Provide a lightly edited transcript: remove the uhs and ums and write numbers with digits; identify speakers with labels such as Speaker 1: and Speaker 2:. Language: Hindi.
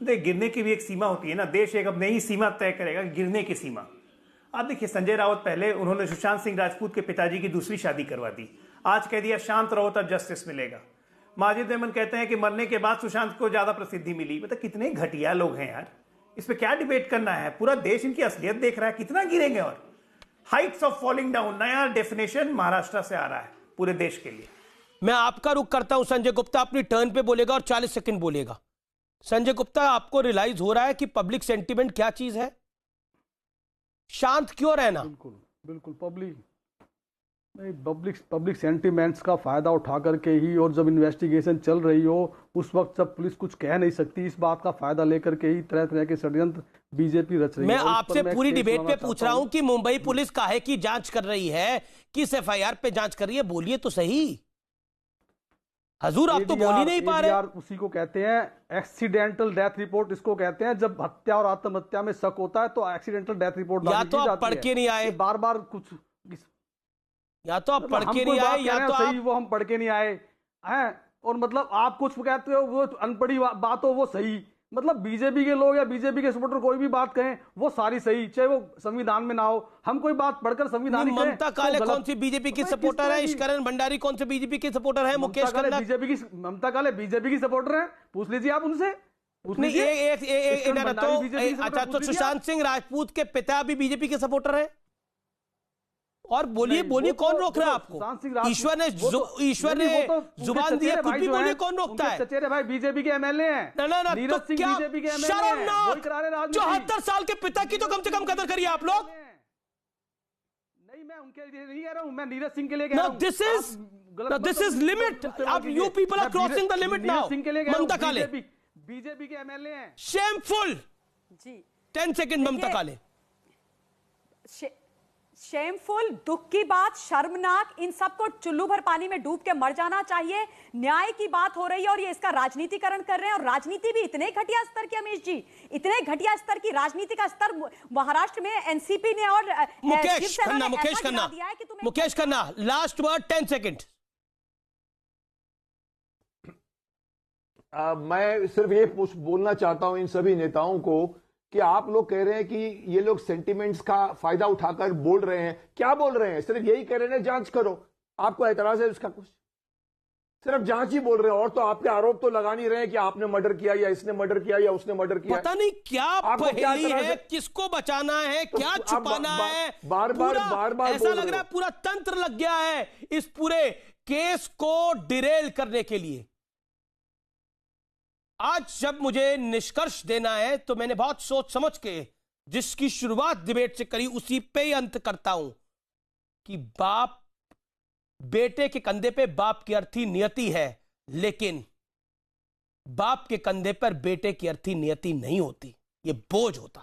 Speaker 1: देख, गिरने की भी एक सीमा होती है ना। देश एक अब नई सीमा तय करेगा, गिरने की सीमा। आप देखिए, संजय राउत पहले उन्होंने सुशांत सिंह राजपूत के पिताजी की दूसरी शादी करवा दी, आज कह दिया शांत रहो तब जस्टिस मिलेगा। माजिद मेमन कहते हैं कि मरने के बाद सुशांत को ज्यादा प्रसिद्धि मिली। मतलब कितने घटिया लोग हैं यार, इस पे क्या डिबेट करना है। पूरा देश इनकी असलियत देख रहा है, कितना गिरेंगे। और हाइट्स ऑफ फॉलिंग डाउन, नया डेफिनेशन महाराष्ट्र से आ रहा है पूरे देश के लिए।
Speaker 2: मैं आपका रुख करता हूं संजय गुप्ता, अपनी टर्न पे बोलेगा और 40 सेकंड बोलेगा। संजय गुप्ता, आपको रियलाइज हो रहा है कि पब्लिक सेंटीमेंट क्या चीज है? शांत क्यों रहना?
Speaker 3: बिल्कुल बिल्कुल पब्लिक सेंटिमेंट्स का फायदा उठा करके ही, और जब इन्वेस्टिगेशन चल रही हो उस वक्त जब पुलिस कुछ कह नहीं सकती, इस बात का फायदा लेकर के ही तरह तरह के षड्यंत्र बीजेपी रच रही है।
Speaker 2: मैं आपसे पूरी डिबेट पे पूछ रहा हूं कि मुंबई पुलिस काहे की जांच कर रही है, किस एफआईआर पे जांच कर रही है? बोलिए तो सही हजूर, आप तो बोल ही नहीं पा रहे।
Speaker 3: उसी को कहते हैं एक्सीडेंटल डेथ रिपोर्ट, इसको कहते हैं जब हत्या और आत्महत्या में शक होता है तो एक्सीडेंटल डेथ रिपोर्ट
Speaker 2: या तो आप पढ़ के नहीं आए,
Speaker 3: बार बार कुछ,
Speaker 2: या तो आप पढ़ के नहीं आए, या तो
Speaker 3: सही वो हम पढ़ के नहीं आए हैं। और मतलब आप कुछ कहते हो वो अनपढ़ी बात हो वो सही, मतलब बीजेपी के लोग या बीजेपी के सपोर्टर कोई भी बात कहें वो सारी सही, चाहे वो संविधान में ना हो। हम कोई बात पढ़कर संविधान,
Speaker 2: ममता काले कौन सी बीजेपी की सपोर्टर है? ईश्वरन भंडारी कौन से बीजेपी के सपोर्टर है? मुकेश खन्ना
Speaker 3: बीजेपी की, ममता काले बीजेपी की सपोर्टर है, पूछ लीजिए आप उनसे।
Speaker 2: अच्छा, तो सुशांत सिंह राजपूत के पिता भी बीजेपी के सपोर्टर है? और बोलिए कौन रोक रहा है आपको? ईश्वर ने जुबान दी है, खुद भी बोलिए, कौन रोकता है?
Speaker 3: चचेरे भाई बीजेपी के एमएलए हैं।
Speaker 2: ना,
Speaker 3: नीरज सिंह बीजेपी के एमएलए हैं।
Speaker 2: शर्मनाक! 74 साल के पिता की तो कम से कम कदर करिए आप लोग।
Speaker 3: नहीं, मैं उनके लिए नहीं कह रहा हूं, मैं नीरज सिंह के लिए कह रहा हूं।
Speaker 2: This is limit. आप you people are crossing the limit now. Mamata Kale
Speaker 3: BJP के एमएलए हैं।
Speaker 2: शेमफुल जी। 10 सेकंड ममता काले।
Speaker 4: शेमफुल, दुख की बात, शर्मनाक, इन सबको चुल्लू भर पानी में डूब के मर जाना चाहिए। न्याय की बात हो रही है और ये इसका राजनीतिकरण कर रहे हैं, और राजनीति भी इतने घटिया स्तर की, अमीश जी, इतने घटिया स्तर की राजनीति का स्तर महाराष्ट्र में एनसीपी ने और
Speaker 2: Mukesh Khanna, last word 10 second.
Speaker 5: मैं सिर्फ ये बोलना चाहता हूं इन सभी नेताओं को कि आप लोग कह रहे हैं कि ये लोग सेंटिमेंट्स का फायदा उठाकर बोल रहे हैं। क्या बोल रहे हैं? सिर्फ यही कह रहे हैं जांच करो। आपको एतराज है उसका? कुछ सिर्फ जांच ही बोल रहे हैं, और तो आपके आरोप तो लगा नहीं रहे हैं कि आपने मर्डर किया या इसने मर्डर किया या उसने मर्डर किया।
Speaker 2: पता नहीं क्या पहेली है, किसको बचाना है, क्या छुपाना है।
Speaker 5: बार बार
Speaker 2: ऐसा लग रहा है पूरा तंत्र लग गया है इस पूरे केस को डिरेल करने के लिए। आज जब मुझे निष्कर्ष देना है तो मैंने बहुत सोच समझ के जिसकी शुरुआत डिबेट से करी उसी पे ही अंत करता हूं कि बाप बेटे के कंधे पे बाप की अर्थी नियति है, लेकिन बाप के कंधे पर बेटे की अर्थी नियति नहीं होती, ये बोझ होता है।